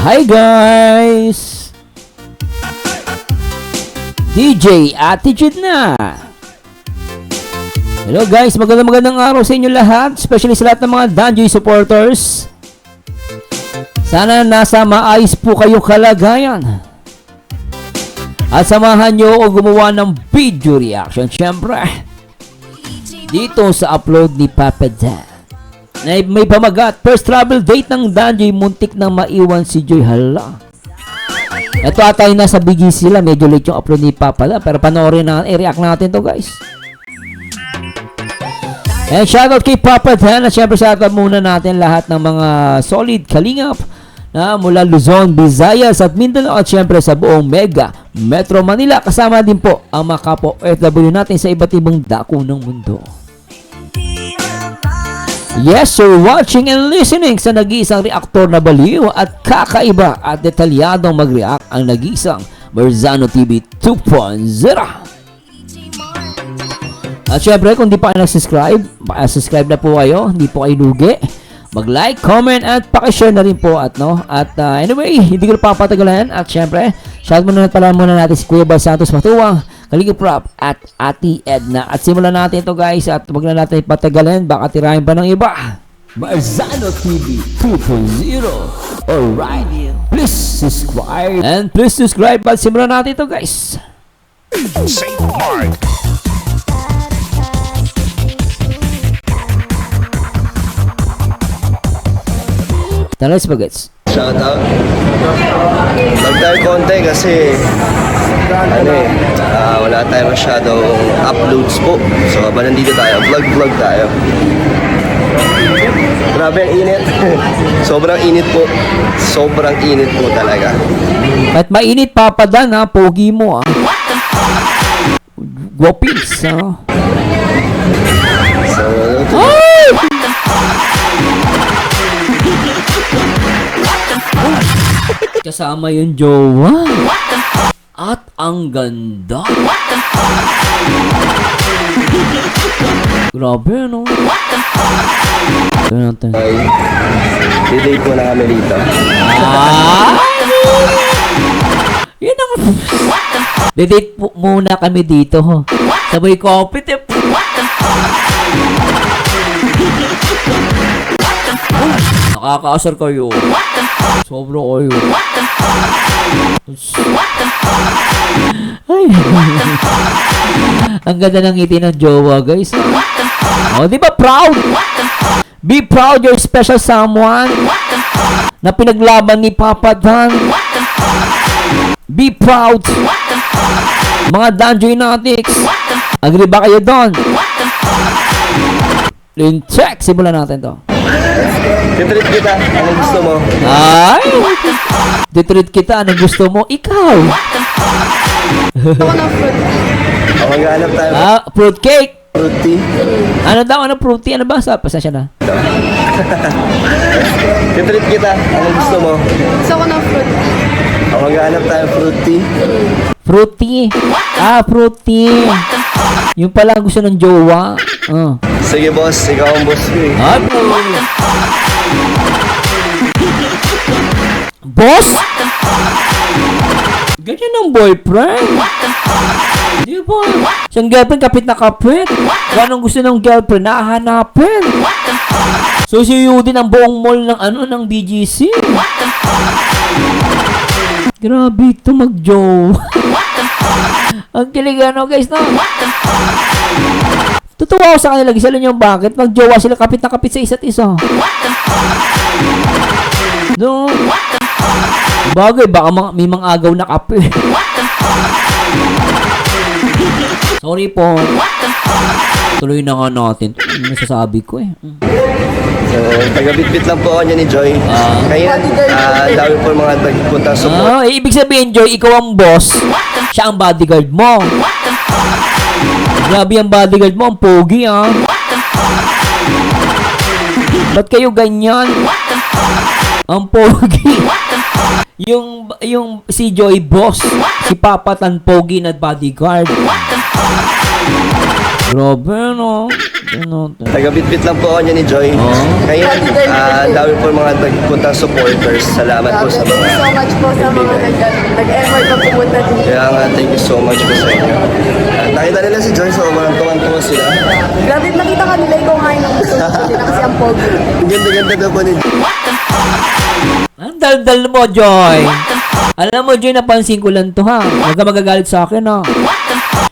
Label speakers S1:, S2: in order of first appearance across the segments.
S1: Hi guys! DJ Attitude na! Hello guys, magandang araw sa inyo lahat, especially sa lahat ng mga Danjoy supporters. Sana nasa maayos po kayo kalagayan. At samahan nyo ako gumawa ng video reaction, syempre. Dito sa upload ni Papa Dan. May pamagat, first travel date ng Danjoy, muntik na maiwan si Joy. Hala. Ito atay nasa BG sila, medyo late yung upload ni Papa Dan, pero panoorin na, i-react natin to guys. And shoutout kay Papa Dan, at syempre shoutout muna natin lahat ng mga solid kalingap na mula Luzon, Visayas at Mindanao, at syempre sa buong Mega Metro Manila. Kasama din po ang mga kapo FW natin sa iba't ibang dako ng mundo. Yes, you're watching and listening sa nag-iisang reaktor na baliw at kakaiba at detalyadong mag-react ang nag-iisang Marzano TV 2.0. At syempre, kung di pa kayo nag-subscribe, subscribe na po kayo, hindi po kayo lugi. Mag-like, comment, at pakishare na rin po. Anyway, hindi ko papatagalan. At syempre, shout muna natin si Kuya Bal Santos Matuwang, Kaligay Prop, at Ate Edna. At simulan natin ito guys, at wag na natin patagalan, baka tirahin pa ng iba. Marzano TV 2.0. Alright, please subscribe. And please subscribe, at simulan natin ito guys.
S2: St. Mark.
S1: Talas bagets.
S3: Shout out. Vlog tayo konti kasi wala tayo masyadong uploads po. So habang nandito tayo, vlog tayo. Grabe ang init. Sobrang init po. Sobrang init po talaga.
S1: At mainit Papa Dan ha, pogi mo ha. Guwapis ha.
S3: So,
S1: kasama yung jowa. At ang ganda. Grabe, no? Ito natin.
S3: ay, didate po na kami dito.
S1: Yun ang... Didate muna kami dito. Sabay coffee tip. Nakakaasar kayo. Sobra kayo. Ay. Ang ganda ng ngiti ng jowa, guys. Oh, di ba proud? Be proud you're special someone na pinaglaban ni Papa Dan. Be proud. Mga Danjoy Natics. Agree ba kayo doon? Check. Simulan natin to.
S3: Titreat kita. Anong gusto mo?
S1: Ay! Ditreat kita. Anong gusto mo? Ikaw!
S3: O maghanap tayo.
S1: Fruit cake!
S3: Fruity.
S1: Ano daw? Ano fruity? Ano ba? Pasensya na.
S3: Titreat kita. Anong gusto mo?
S4: Gusto ko ng fruit.
S3: O maghanap tayo fruity.
S1: Fruity. Fruity. Yung pala gusto ng jowa.
S3: Sige boss, ikaw ang boss ko eh.
S1: Boss? Ganyan ang boyfriend. Di ba? Siyang girlfriend, kapit na kapit. Ganong gusto ng girlfriend, nahanapin. Susuyo din ang buong mall ng BGC. Grabe ito mag-jowa. Ang kilig guys, no? Tutuwa ako sa kanila, alam niyo bakit? Mag-jowa sila, kapit na kapit sa isa't isa. No? Bagay, baka may mga agaw na kape. Sorry po. Tuloy na nga natin. Ano nasasabi ko eh.
S3: So, taga-bit-bit lang po ako niya ni Joy. Kaya, dami po mga nagpunta support.
S1: Ibig sabihin, Joy, ikaw ang boss. Siya ang bodyguard mo. Grabe ang bodyguard mo, ang pogi ah. Ba't kayo ganyan? Ang pogi. Yung si Joy boss, si Papa Tan pogi na bodyguard. Grabe no.
S3: Taga-bitbit lang po ako niya ni Joy. Ngayon, dami po mga nagpunta supporters. Salamat po sa
S4: Thank you
S3: mga
S4: so much po sa mga nag-effort na pumunta dito.
S3: kaya nga, thank you so much po sa inyo. At nakita nila si Joy, so walang tuwan-tuwa sila.
S4: Grabe, nakita ka nila ikaw ngayon ng gusto nila kasi ang pogi.
S3: Ang ganda-ganda daw po ni Joy.
S1: Ang daldal mo, Joy. Alam mo, Joy, napansin ko lang to, ha. Huwag ka magagalit sa akin, ha.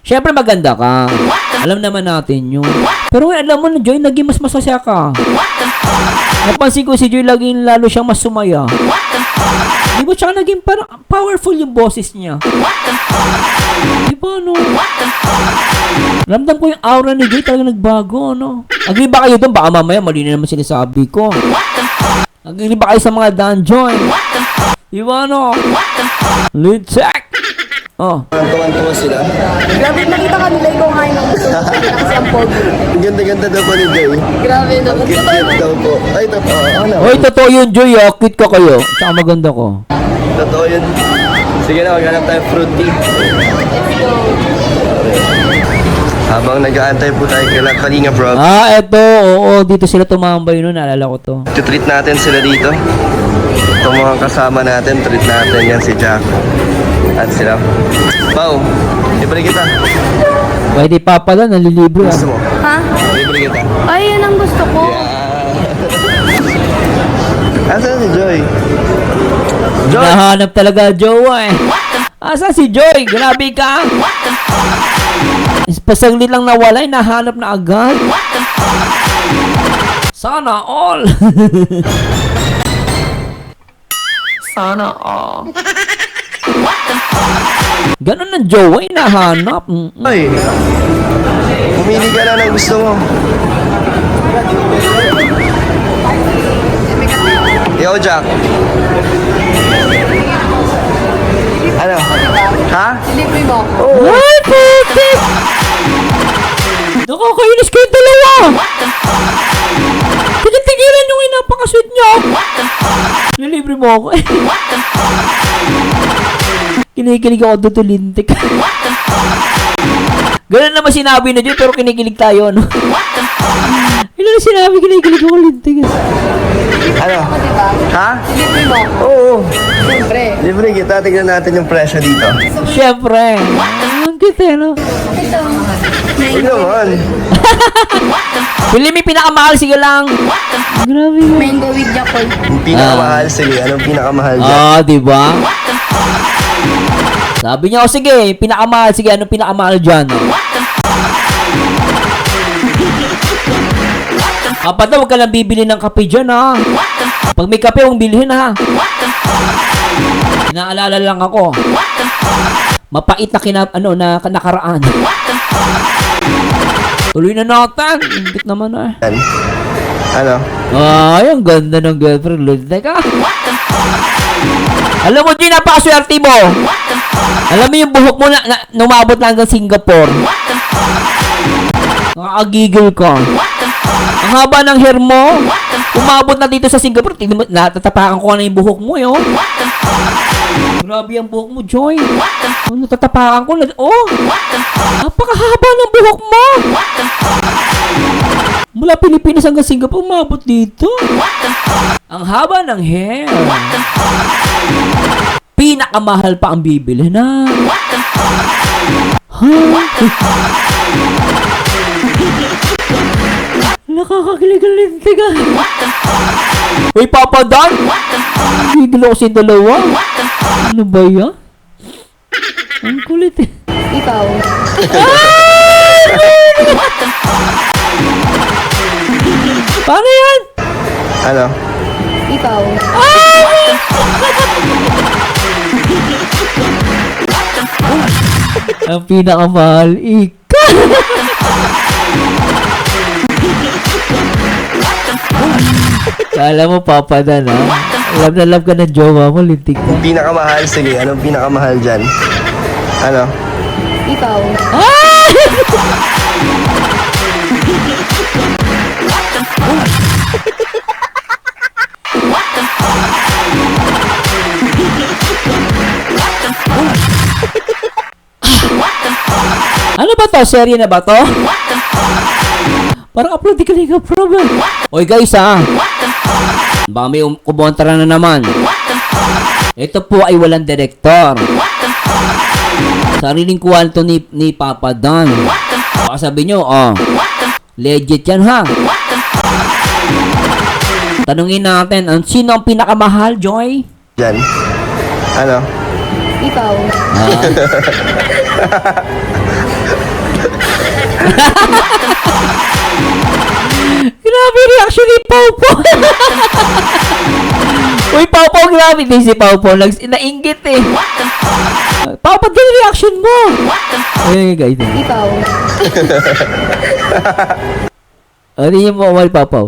S1: Siyempre, maganda ka. Alam naman natin yun. Pero alam mo na, Joy, naging mas masaya ka. Napansin ko si Joy, laging lalo siyang mas sumaya. Di ba, tsaka naging parang powerful yung boses niya. Di ba, no? Ramdam ko yung aura ni Joy, talagang nagbago, no? Agree ba kayo doon? Baka mamaya, mali na naman sinasabi ko. Agree ba kayo sa mga Dan Joy? Di ba, no? Lead check! Oh.
S3: Walang tuwan-tuwa sila.
S4: Grabe, nakita ka nila ikaw ngayon ng gusto nila kasi ang pogi.
S3: Ang ganda-ganda daw po ni Joy.
S4: Grabe naman.
S3: Cute daw po. Ay, totoo. Ano?
S1: Hoy, totoo yun, Joy, ah. Cute ka kayo. Tsaka maganda ko.
S3: Totoo yun. Sige na, maghanap tayo fruit tea. Habang nag-aantay po tayo kay Kalinga Bro.
S1: Ah, eto. Oo, dito sila tumambay nun. Naalala ko to.
S3: Treat natin sila dito. Itong mga kasama natin, treat natin yan si Jack. At sila. Pao, libre kita.
S1: Pwede pa pala, nalilibre, ah.
S3: Gusto mo?
S4: Ha?
S3: Libre kita.
S4: Ay, yan ang gusto ko.
S3: Asan si Joy? Joy!
S1: Nahanap talaga, Joy, eh. Asa si Joy? Grabe ka. Pasaglit lang nawala, nahanap na agad. Sana all. Sana all. Ganun na, Joy, nahanap.
S3: Joy! Pumili ka na ng gusto mo. Yo, Jack. Ano? Ha?
S4: Libre mo ako.
S1: Ay, putik! Nakakainis kayo dalawa! Tigil-tigilan yung inapakasweet nyo! Nilibre mo ako eh. Kinikilig ako tutulintik. Ganun naman sinabi na dyan, pero kinikilig tayo, no? Ilan na sinabi, kinikilig ako lintik.
S3: Ano?
S4: Diba?
S3: Ha?
S4: Libre mo ako.
S3: Oo.
S4: Siyempre.
S3: Libre kita. Tignan natin yung presyo dito.
S1: Siyempre. Ang cute, eh, no?
S4: Ito.
S3: Huwag naman.
S1: Pili may pinakamahal, sige lang. Grabe yun.
S4: Mango with Jacoy.
S3: Yung pinakamahal. Sige, anong pinakamahal dyan?
S1: Ah, di ba? Sabi niya, oh, sige, pinakamahal. Sige, anong pinakamahal dyan? Kapag na, huwag ka lang bibili ng kape dyan, ha? Pag may kape, huwag bilhin, ha? Inaalala lang ako. Mapait na nakaraan. Tuloy na natin. Ingit naman, eh.
S3: Ano?
S1: Ay, ang ganda ng girlfriend. Teka. Alam mo, Gina, napakaswerte mo. Alam mo yung buhok mo na numabot na hanggang Singapore. Nakakagigil ka. Ang haba ng hair mo. Umabot na dito sa Singapore. Natatapakan ko na yung buhok mo, yun. Grabe ang buhok mo, Joy. Oh, natatapakan ko. Oh, napakahaba ng buhok mo. Mula Pilipinas hanggang Singapore, umabot dito. Ang haba ng hair. Pinakamahal pa ang bibili na. Nakakakilig-lintig ah. Uy, Papa Dan! Gigil ako sa dalawa. Ano ba yan? Ang kulit eh.
S4: Ikaw.
S1: Paano yan?
S3: Ano?
S4: Ikaw.
S1: Ang pinakamahal, ikaw. Kala mo, Papa Dan, ha? Love na love ka ng jowa mo, lintik ka.
S3: Yung pinakamahal. Sige, anong pinakamahal dyan? Ano?
S4: Ikaw.
S1: Ano ba to? Serye na ba to? Parang upload di Kalinga Prab. Oy guys baka may kumontra na naman. Ito po ay walang direktor. Sariling kwento ni Papa Don. Baka sabi nyo, legit yan ha. Tanungin natin, sino ang pinakamahal, Joy?
S3: Yan. Ano?
S4: Ikaw.
S1: Grabe reaction ni Pau Pau. Uy, Pau Pau, grabe din si Pau Pau. Nainggit eh. Pau Pau, din reaction mo. Ayun guys.
S4: Ikaw.
S1: Ano yung mo, Pau Pau?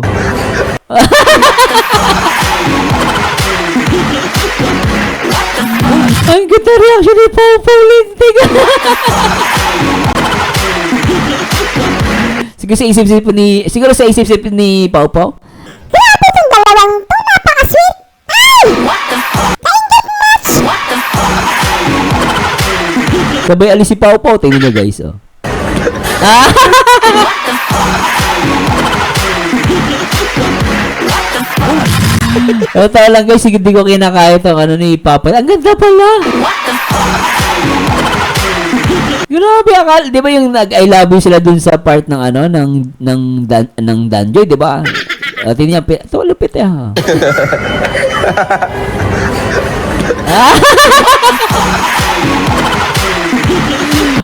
S1: Ang ganda reaction ni Pau Pau, lintig. Siguro sa isip-isip ni Pau Pau.
S5: Grabe itong dalawang to, napaka-sweet! Ay! Nainggit much!
S1: Sabay alis si Pau Pau. Tingnan nyo guys, Ito lang guys, hindi ko kinakaya itong ano ni Papa. Ang ganda pala! Grabe, di ba yung nag-I love you sila dun sa part ng ano, ng Danjoy, di ba? Tingnan niya, ito lupit eh ha.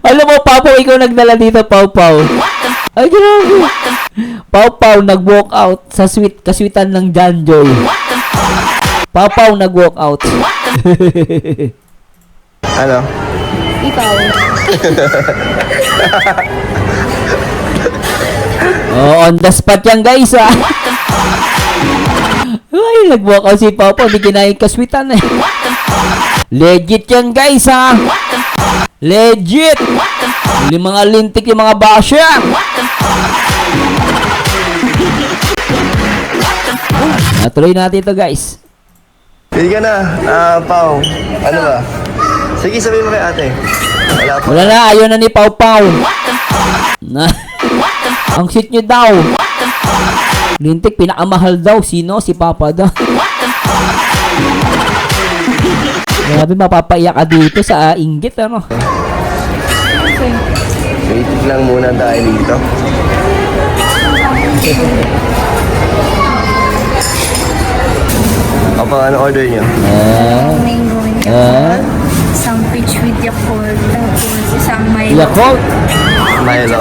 S1: Alam mo, Pau, ikaw nagdala dito, Pau. Ay, grabe. Pau, nag-walk out sa kaswitan ng Danjoy. Pau, nag-walk out.
S3: Ano?
S4: Ikaw.
S1: On the spot yan guys Ay, nag-walk out si Pau, hindi kinain kaswitan eh. Legit yan guys Legit. Yung mga lintik, yung mga basya. Natuloy natin ito guys.
S3: Pili ka na, Pau. Ano ba? Sige, sabihin mo kay ate. Wala pa.
S1: Wala na, ayaw na ni Pau Pau. Ang shit nyo daw. Lintik, pinakamahal daw. Sino? Si Papa daw. Grabe, mapapaiyak ka dito sa inggit, ano?
S3: Wait lang muna tayo dito. Apa, ano order nyo?
S5: Mango and
S1: Ah.
S5: isang peach with Yakult, tapos isang Milo.
S1: Yakult.
S3: Milo.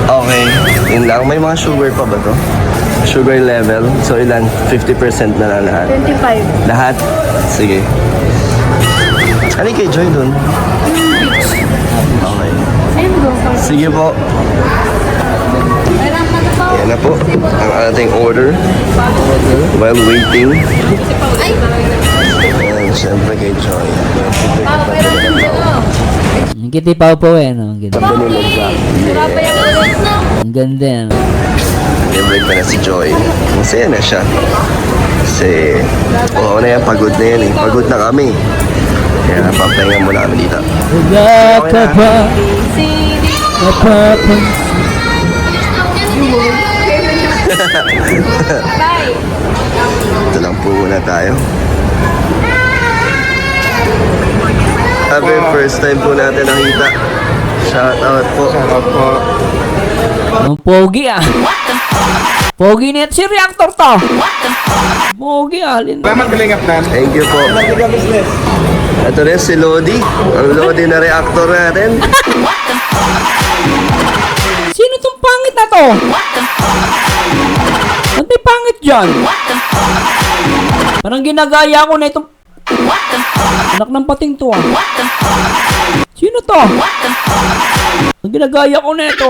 S3: Okay, yun lang. May mga sugar pa ba to? Sugar level. So ilan? 50% na lang lahat.
S4: 25.
S3: Lahat? Sige. Ano kay Joy dun? Okay.
S5: Ayun, go for
S3: Sige po. Yan na po ang ating order. While waiting. Ayan, syempre kay Joy.
S1: Ang kiti Pau Pau eh, no? Ang ganda.
S5: it.
S1: Ang ganda yan.
S3: Siyempre pa na si Joy. Masaya na siya. Kasi, oo na yan, pagod na yan eh. Pagod na kami. Kaya napapahinga muna kami dito.
S1: Wala ka ba napapansin?
S3: Ito lang po muna tayo. Sabi, first time po natin nakita. Shout out po.
S1: Ang pogi Pogi net si reactor to. Pogi
S3: Thank you po. Ito rin si Lodi. Ang Lodi na reactor natin.
S1: Sino tong pangit na to? Ba't may pangit dyan? Parang ginagaya ko na itong anak ng pating to Sino to? Ang ginagaya ko na ito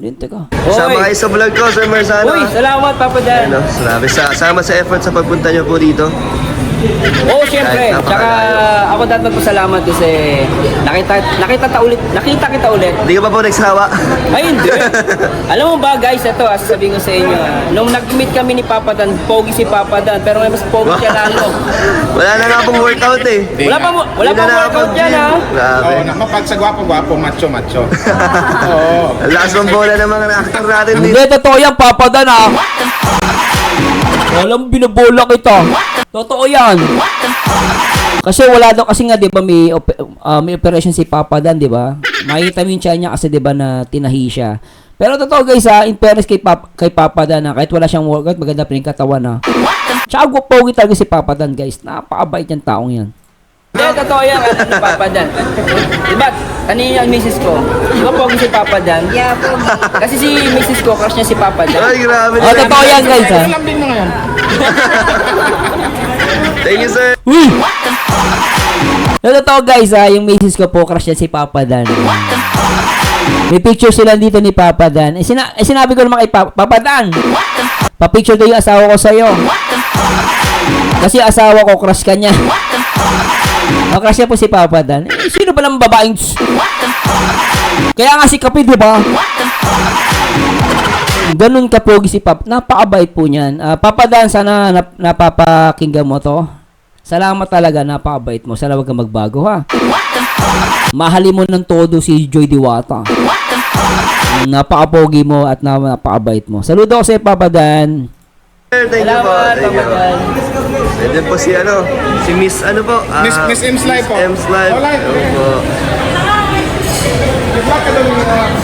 S1: Linte ka.
S3: Sama kayo sa vlog ko, Sir Marzano.
S1: Uy, salamat Papa Dan.
S3: Ano, salamat sama sa effort sa pagpunta nyo po dito.
S1: Oo, syempre.
S3: Kahit
S1: Tsaka
S3: napakalayo.
S1: ako dapat magpasalamat kasi nakita kita ulit.
S3: Hindi ka pa po nagsawa?
S1: Ay, hindi. Alam mo ba guys, ito sasabihin ko sa inyo. Nung nag-meet kami ni Papa Dan, pogi si Papa Dan, pero ngayon mas pogi siya lalo.
S3: Wala na nga pong workout eh.
S1: Wala pa
S3: Hindi na
S1: workout
S3: nakapag-gym.
S1: yan ha.
S3: Grabe.
S6: Oo, naman pag sa gwapo-gwapo, macho-macho. Oo.
S3: Ang lakas ng bola ng mga actor natin
S1: Hindi,
S3: dito.
S1: totoo yan, Papa Dan ha. Walang binabola kita. Totoo yan. Kasi wala daw, kasi nga 'di ba may operation si Papa Dan, 'di ba? Makikita mo yung tiyan niya kasi 'di ba na tinahi siya. Pero totoo guys ha, in fairness kay Papa Dan ha, kahit wala siyang workout, maganda pa rin katawan ha. Tsaka pogi talaga si Papa Dan guys. Napakabait yung taong yan. Hindi, totoo yan, ano ni Papa Dan. Diba, kanina ang misis ko. Di ba pogi si Papa Dan?
S4: Yeah, pogi.
S1: Kasi si misis ko, crush niya si Papa Dan.
S3: Ay, grabe.
S1: Oh, totoo yan guys ha.
S6: Lambing mo ngayon.
S3: Thank you, sir.
S1: Uy! Totoo guys ha, yung misis ko po, crush niya si Papa Dan. May picture sila dito ni Papa Dan. Sinabi ko naman kay Papa Dan, pa-picture daw yung asawa ko sa'yo. Kasi asawa ko, crush ka niya. Crush niya po si Papa Dan. Sino ba ng babaeng? Kaya nga si Kapi, di ba? Ganun kapogi si Papa. Napakabait po niyan. Papa Dan, sana napapakinggan mo to. Salamat talaga, napakabait mo. Sana wag kang magbago ha. Mahalin mo ng todo si Joy Diwata. Napakapogi mo at napakabait mo. Saludo ko sa Papa Dan.
S3: Sir, thank you po.
S1: Salamat,
S3: Thank you.
S1: Papa Dan.
S3: Pwede po si si Miss ano po?
S6: Miss M's Live po.
S3: M's Live.
S6: Oh, live.
S3: Opo.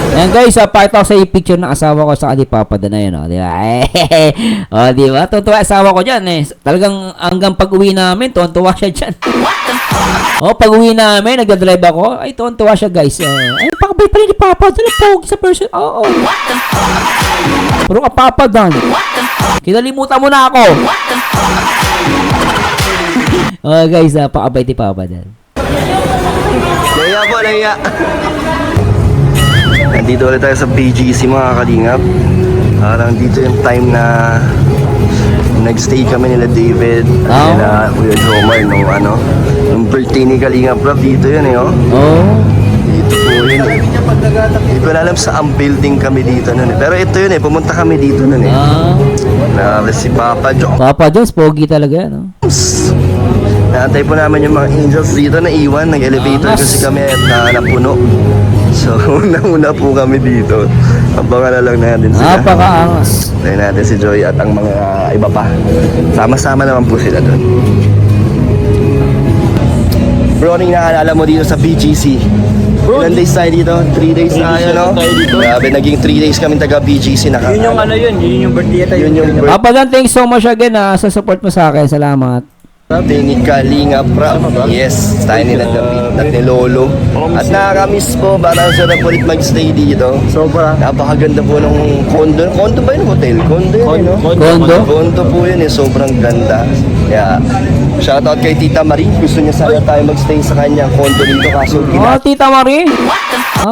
S1: Ayan guys, pakita ko sa yung picture ng asawa ko sa ni Papa Dan na yun, di ba? Di ba? Tuwa asawa ko dyan eh. Talagang hanggang pag-uwi namin, tuwa siya dyan. Pag uwi namin, nagdadrive ako, ay tuwa siya guys. Ay, pakabay pa rin ni Papa Dan, pogi sa person. Oo. Pero ka Papa Dan, kinalimutan mo na ako. Guys, pakabay ni Papa Dan.
S3: Naiya po, naiya. Nandito ulit tayo sa BGC mga kalingap. Parang dito yung time na nagstay kami nila David at nila Kuya Jomar nung birthday ni Kalingap Rob. Dito yun eh oh. Dito po yun eh. Hindi ko na alam sa ang building kami dito nun eh. Pero ito yun eh, pumunta kami dito nun eh. Nakaka si Papa Jones.
S1: Papa Jones, pogi talaga yan.
S3: Naantay po namin yung mga angels dito na iwan. Nag-elevator kasi kami at napuno. So, una po kami dito. Abangan na lang natin sila.
S1: Napakaangas.
S3: Tayo natin si Joy at ang mga iba pa. Sama-sama naman po sila doon. Bro, anong nakaalala mo dito sa BGC? Ilan days tayo dito? 3 days tayo, no? Grabe, naging 3 days kami taga BGC.
S7: Yun yung ano yun yung birthday tayo.
S3: Yun yung birthday
S1: Papa Dan, thanks so much again sa support mo sa akin. Salamat.
S3: ni Kalinga Prab. Yes, tayo nila David at ni Lolo. At nakakamiss po, parang sarap ulit mag-stay dito.
S7: Sobra.
S3: Napakaganda po ng condo. Condo ba yun? Hotel? Condo yun, no?
S1: Kondo?
S3: Condo po yun eh, sobrang ganda. Kaya, shoutout kay Tita Marie. Gusto niya sana tayo magstay sa kanyang condo dito kaso
S1: Tita Marie.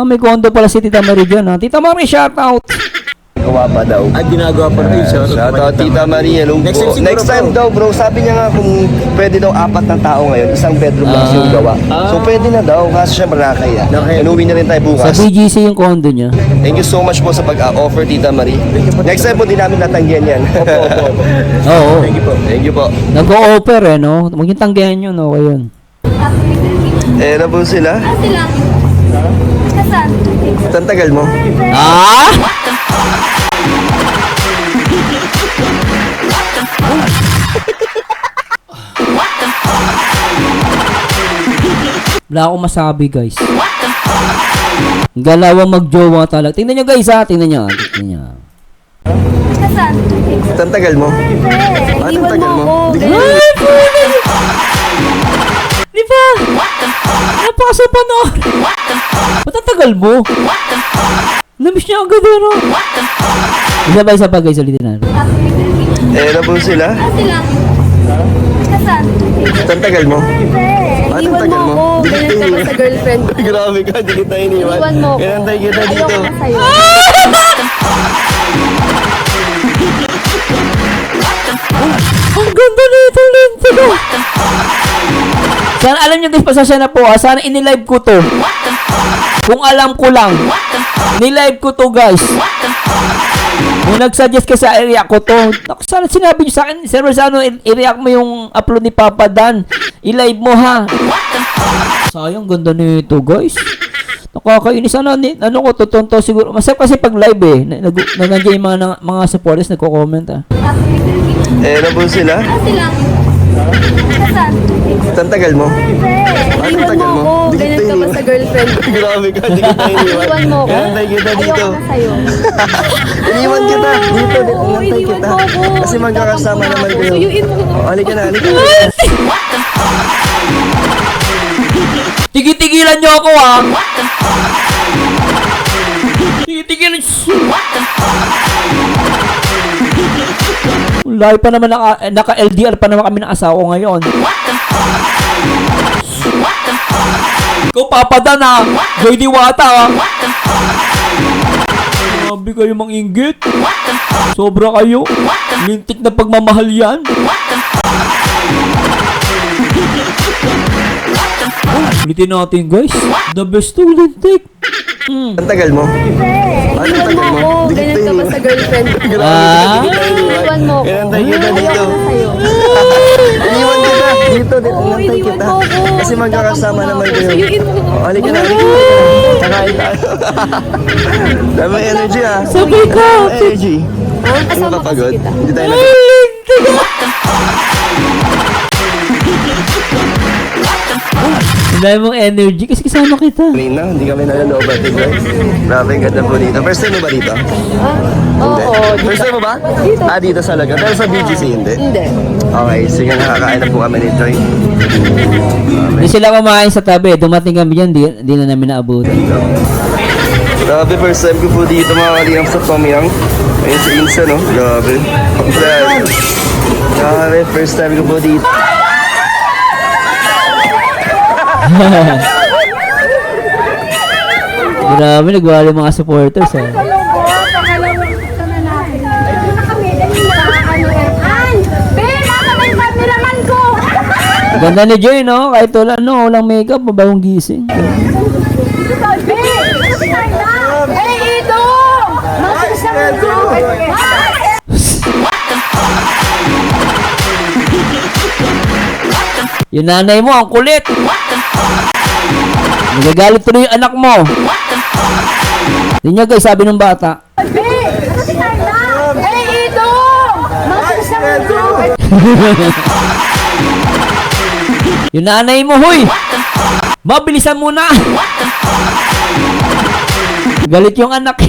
S1: May kondo pala si Tita Marie dyan. Tita Marie, shout out.
S3: ginagawa pa daw.
S7: Ay, ginagawa pa rin.
S3: Shoutout Tita Marie, hello
S7: Next
S3: po.
S7: time siguro,
S3: Next time
S7: bro.
S3: daw bro, sabi niya nga kung pwede daw 4 na tao ngayon, isang bedroom lang yung gawa. So pwede na daw, kasi syempre nakakaya. Inuwi na rin tayo
S1: Sa
S3: bukas.
S1: BGC yung kondo niya.
S3: Thank you so much po sa pag-offer Tita Marie. Next time po din namin natanggihan yan.
S1: Oo.
S3: Thank you po.
S1: Nag-o-offer no? Huwag yung tanggihan yun, okay yun.
S3: Eh, na po sila?
S5: Sila. Kasan?
S3: Ang tagal mo?
S1: Ah! Wala akong masabi guys. Galawang magjowa talaga. Tingnan nyo guys ha. Tingnan nyo. Tingnan nyo.
S5: Kasan?
S3: Ang tagal mo? Ang
S4: Iwan
S3: tagal
S4: mo
S3: mo?
S4: ako.
S3: Di-
S1: Di ba? Napasa pa na. Ba't ang tagal mo? Namiss niya agad ano. Isa pa guys. Ulitin natin.
S3: Eh, na po sila?
S5: Sila. Kasan?
S3: Ang tagal mo? Ang
S4: Iwan
S3: tagal
S4: mo ako. Ganyan ka ba sa girlfriend ko?
S3: Grabe ka, di kita iniwan.
S4: Iwan mo ako.
S3: Inantay kita dito.
S4: Ayoko na sa'yo.
S1: Ang ganda nito, Lindsay. Sana alam nyo guys, pasasya na po sana inilive ko to. Kung alam ko lang. Nilive ko to guys. Kung nag-suggest ka sa area ko to. Sana sinabi nyo sa akin, Sir Rosano, i-react mo yung upload ni Papa Dan. I-live mo ha. Sayang, ganda nito guys. Nakakainis. Ano ko, tutunto siguro. Masarap kasi pag live eh. Nandiyan yung mga supporters nagko-comment ah.
S3: Na po sila?
S4: Sila. Saan?
S3: Ang tagal mo?
S4: Iwan
S3: tagal
S4: mo
S3: mo?
S4: ako.
S3: Di
S4: Ganyan
S3: kita
S4: ka ba
S3: iniwan.
S4: sa girlfriend?
S3: Grabe ka, di kita iniwan.
S4: Iwan mo ako.
S3: Hinantay kita dito.
S4: Ayoko na sa'yo.
S3: Iniwan kita. Dito,
S4: Oo,
S3: hinantay
S4: iniwan
S3: kita.
S4: mo ako.
S3: Kasi magkakasama
S4: Tapos
S3: naman
S4: ako.
S3: kayo.
S4: Suyuin mo ako.
S3: Halika na.
S1: Tigitigilan nyo ako ha. Tigitigilan. Lahi pa naman naka-LDR pa naman kami ng asawa ko ngayon. Ikaw Papa Dan ha. Joy Diwata ha. Grabe kayo manginggit. Sobra kayo. Lintik na pagmamahal yan. Ulitin natin guys. The best to lintik.
S3: Ang tagal mo? Ang
S4: Iwan
S3: tagal
S4: mo
S3: mo?
S4: ako.
S3: Di kita
S4: Ganyan ka ba
S3: iniwan.
S4: sa girlfriend?
S1: Ah?
S4: Iwan mo ako.
S3: Hinantay kita dito.
S4: Ayoko na sa'yo.
S3: Iniwan kita. Dito,
S4: Oo,
S3: hinantay
S4: iniwan
S3: kita.
S4: mo ako.
S3: Kasi magkakasama
S4: Tapos
S3: naman
S4: ako.
S3: kayo.
S4: Suyuin mo ako.
S3: Halika na. Kakain tayo. Dami energy ah.
S1: Sabay ka.
S3: Energy. Hindi
S4: Kasama
S3: ka
S4: kasi
S3: pagod?
S4: kita.
S3: Hindi tayo
S1: Ang dami mong energy kasi kasama kita.
S3: na, hindi kami nalalobat eh guys. Grabe, ang ganda po dito. First time mo ba dito?
S4: Oo.
S3: First time mo ba?
S4: Dito.
S3: Dito sa Laga. Pero sa BGC hindi?
S4: Hindi.
S3: Okay, sige, nakakain na po kami ni Joy.
S1: Hindi sila kumain sa tabi. Dumating kami dyan, di na namin naabutan.
S3: Grabe, first time ko po dito mga kaliyang sa Pamyang. Ayun sa Insa, no? Grabe. Grabe, first time ko po dito.
S1: Grabe, nagwala yung mga supporters ha. Ganda ni Joy no? Kahit walang makeup, mabagong gising. Yung nanay mo, ang kulit. Nagagalit tuloy yung anak mo. Hindi niya guys, sabi ng bata. Yung nanay mo, huy! Mabilisan mo na! Galit yung anak.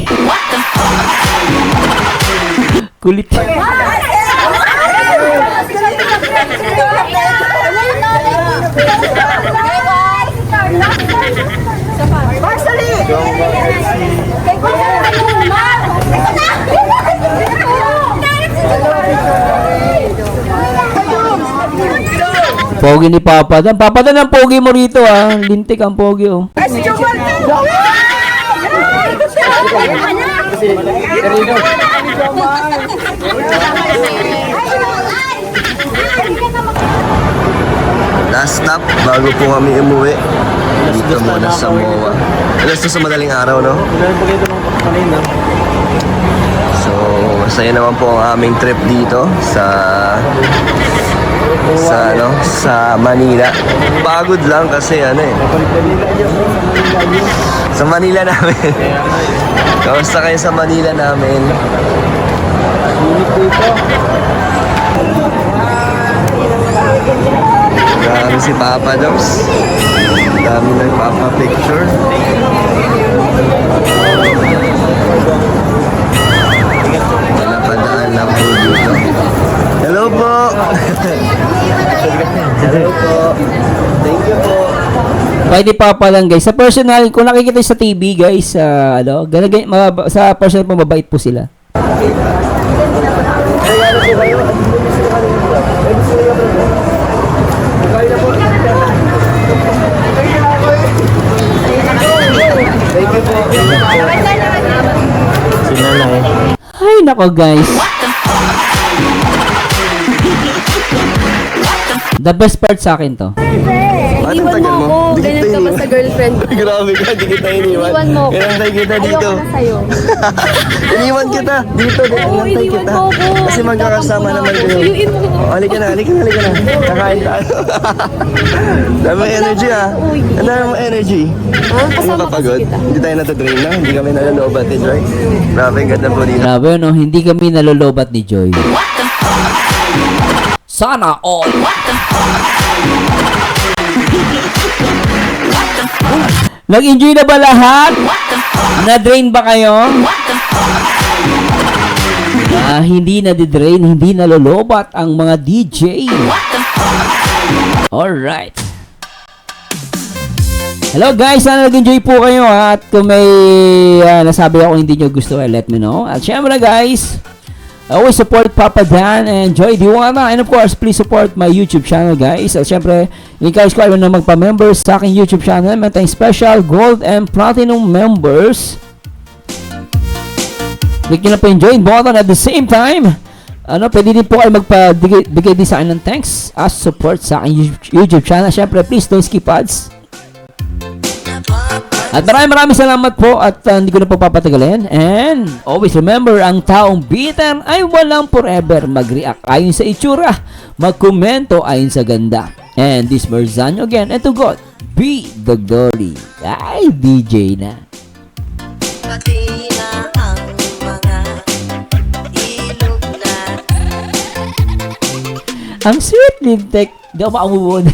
S1: Kulit. Pogi ni Papa Dan. Papa Dan ang pogi mo rito ah. Lintik ang pogi oh.
S3: Last stop, bago po kami umuwi. Dito muna sa MOA. Alas to sa madaling araw, no? So, masaya naman po ang aming trip dito sa Manila. Pagod lang kasi sa Manila namin. Kamusta kayo sa Manila namin? Grabe si Papa Docs. Dami nagpapa-picture. Napadaan lang po dito. Hello po! Hello po! Thank you po!
S1: Pwede Papa lang guys. Sa personal, kung nakikita sa TV guys, sa personal po mabait po sila. Ay nako guys. The best part sa akin to.
S3: Anong
S4: Iniwan
S3: tagal
S4: mo
S3: mo?
S4: ako.
S3: Di kita
S4: Ganyan ka ba
S3: iniwan.
S4: sa girlfriend ko?
S3: Grabe ka, di kita iniwan.
S4: Iniwan mo ako.
S3: Inantay kita dito.
S4: Ayoko na sa'yo.
S3: Iniwan kita dito.
S4: Oo,
S3: Inantay
S4: iniwan
S3: kita.
S4: mo ako.
S3: Kasi magkakasama naman kayo.
S4: Suyuin mo.
S3: Oh, halika na. Kakain tayo. Dami mo energy ah.
S4: Uy.
S3: Ang dami mo energy.
S4: Ha?
S3: Ano
S4: Kasama
S3: ka
S4: kasi
S3: pagod?
S4: kita.
S3: Hindi tayo natadrain na. Hindi kami nalalobat, right? Grabe, ang ganda po dito.
S1: Grabe no, hindi kami nalolobat ni Joy. Sana all. Nag-enjoy na ba lahat? Na-drain ba kayo? Hindi na-drain, hindi nalolobat ang mga DJ. Alright. Hello guys, sana nag-enjoy po kayo ha? At kung may nasabi ako hindi nyo gusto, let me know. At syempre guys, always support Papa Dan and Joy Diwata. And of course, please support my YouTube channel guys. At syempre, encourage ko kayo na magpa-member sa aking YouTube channel. May tayong special gold and platinum members. Click nyo na po yung join button at the same time. Pwede din po kayo magpa-bigay din sa akin ng thanks as support sa aking YouTube channel. Syempre, please don't skip ads. At maraming salamat po at hindi ko na po papatagalin. And always remember, ang taong bitter ay walang forever. Mag-react ayon sa itsura, magkomento ayon sa ganda. And this Merzano again, and to God be the glory. Ay, DJ na.
S8: Pati na ang mga ilog na
S1: Ang sweet lintek. Di ako makamubon.